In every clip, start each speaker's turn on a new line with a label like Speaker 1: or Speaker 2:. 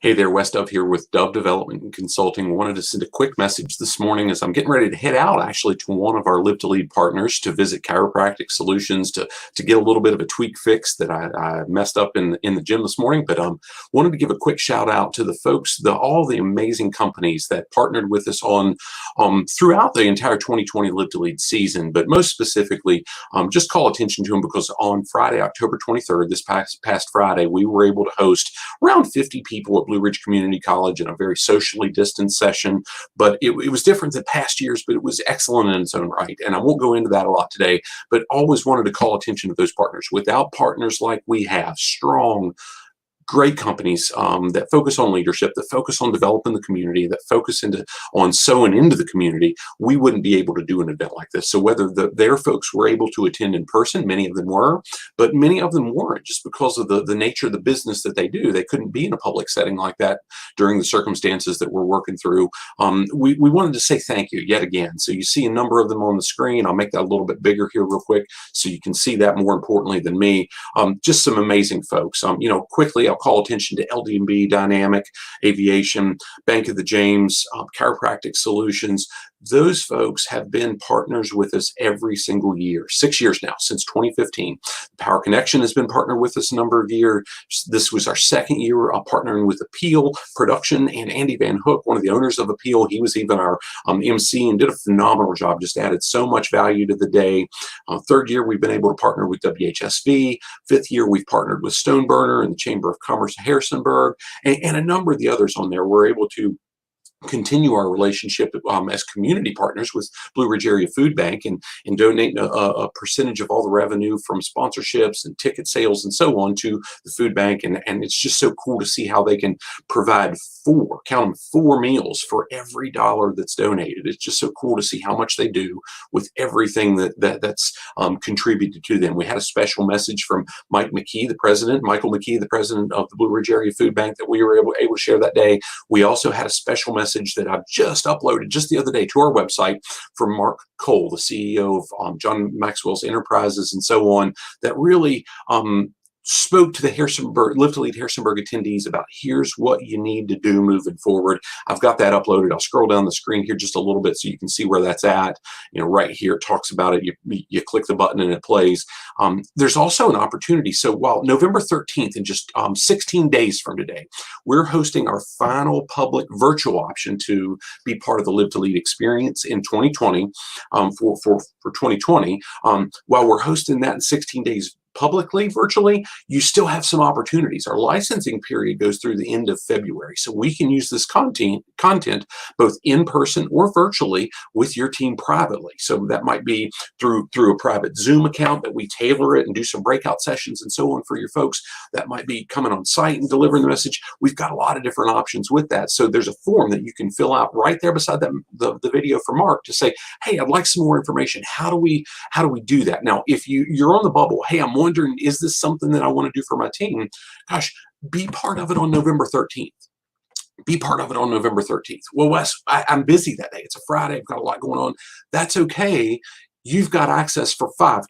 Speaker 1: Hey there, Wes Dove here with Dove Development and Consulting. Wanted to send a quick message this morning as I'm getting ready to head out actually to one of our Live to Lead partners to visit Chiropractic Solutions to get a little bit of a tweak fix that I messed up in the gym this morning. But wanted to give a quick shout out to the folks, all the amazing companies that partnered with us on throughout the entire 2020 Live to Lead season. But most specifically, just call attention to them because on Friday, October 23rd, this past Friday, we were able to host around 50 people at Blue Ridge Community College in a very socially distanced session. But it was different than past years, but it was excellent in its own right. And I won't go into that a lot today, but always wanted to call attention to those partners. Without partners like we have, strong, great companies that focus on leadership, that focus on developing the community, that focus on sowing into the community, we wouldn't be able to do an event like this. So whether their folks were able to attend in person, many of them were, but many of them weren't just because of the nature of the business that they do. They couldn't be in a public setting like that during the circumstances that we're working through. We wanted to say thank you yet again. So you see a number of them on the screen. I'll make that a little bit bigger here real quick so you can see that more importantly than me. Just some amazing folks. Quickly, I'll call attention to LD&B, Dynamic, Aviation, Bank of the James, Chiropractic Solutions. Those folks have been partners with us every single year, 6 years now, since 2015. Power Connection has been partnered with us a number of years. This was our second year partnering with Appeal Production and Andy Van Hook, one of the owners of Appeal. He was even our MC and did a phenomenal job, just added so much value to the day. Third year, we've been able to partner with WHSV. Fifth year, we've partnered with Stoneburner and the Chamber of Commerce of Harrisonburg, and a number of the others on there. We're able to continue our relationship as community partners with Blue Ridge Area Food Bank and donate a percentage of all the revenue from sponsorships and ticket sales and so on to the food bank. And it's just so cool to see how they can provide four meals for every dollar that's donated. It's just so cool to see how much they do with everything that's contributed to them. We had a special message from Michael McKee, the president of the Blue Ridge Area Food Bank that we were able to share that day. We also had a special message that I've just uploaded just the other day to our website from Mark Cole, the CEO of John Maxwell's Enterprises and so on, that really spoke to the Live to Lead Harrisonburg attendees about here's what you need to do moving forward. I've got that uploaded. I'll scroll down the screen here just a little bit so you can see where that's at. Right here it talks about it. You click the button and it plays. There's also an opportunity. So while November 13th, in just 16 days from today, we're hosting our final public virtual option to be part of the Live to Lead experience in 2020 for 2020. While we're hosting that in 16 days publicly, virtually, you still have some opportunities. Our licensing period goes through the end of February, so we can use this content both in person or virtually with your team privately. So that might be through a private Zoom account that we tailor it and do some breakout sessions and so on for your folks. That might be coming on site and delivering the message. We've got a lot of different options with that. So there's a form that you can fill out right there beside the video for Mark to say, hey, I'd like some more information. How do we do that? Now, if you're on the bubble, hey, I'm wondering, is this something that I want to do for my team? Gosh, be part of it on November 13th. Be part of it on November 13th. Well, Wes, I'm busy that day. It's a Friday. I've got a lot going on. That's okay. You've got access for 5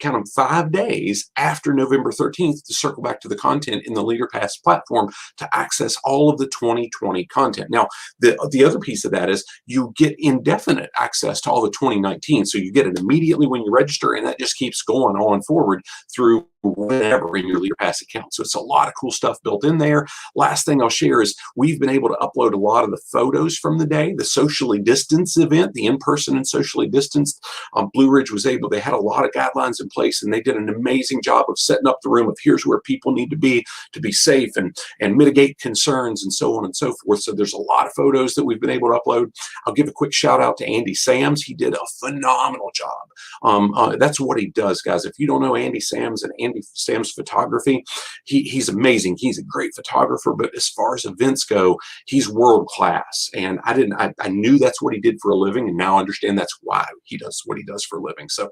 Speaker 1: days after November 13th to circle back to the content in the LeaderPass platform to access all of the 2020 content. Now, the other piece of that is you get indefinite access to all the 2019. So you get it immediately when you register, and that just keeps going on forward through whatever in your LeaderPass account. So it's a lot of cool stuff built in there. Last thing I'll share is we've been able to upload a lot of the photos from the day, the socially distanced event, the in-person and socially distanced. Blue Ridge was able, they had a lot of guidelines in place, and they did an amazing job of setting up the room of here's where people need to be safe and mitigate concerns and so on and so forth. So there's a lot of photos that we've been able to upload. I'll give a quick shout out to Andy Sams. He did a phenomenal job. That's what he does, guys. If you don't know Andy Sams and Andy Sams photography, he's amazing. He's a great photographer, but as far as events go, he's world class. And I knew that's what he did for a living, and now I understand that's why he does what he does for a living. So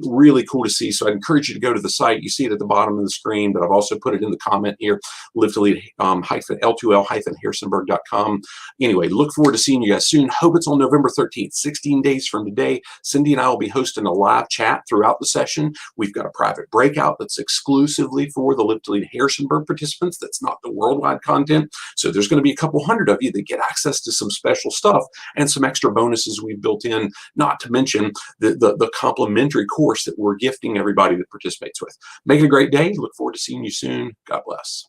Speaker 1: really cool to see. So I encourage you to go to the site. You see it at the bottom of the screen, but I've also put it in the comment here, live to lead L2L-Harrisonburg.com. Anyway, look forward to seeing you guys soon. Hope it's on November 13th, 16 days from today. Cindy and I will be hosting a live chat throughout the session. We've got a private breakout that's exclusively for the Live to Lead Harrisonburg participants. That's not the worldwide content. So there's going to be a couple hundred of you that get access to some special stuff and some extra bonuses we've built in, not to mention the complimentary course that we're gifting everybody that participates with. Make it a great day. Look forward to seeing you soon. God bless.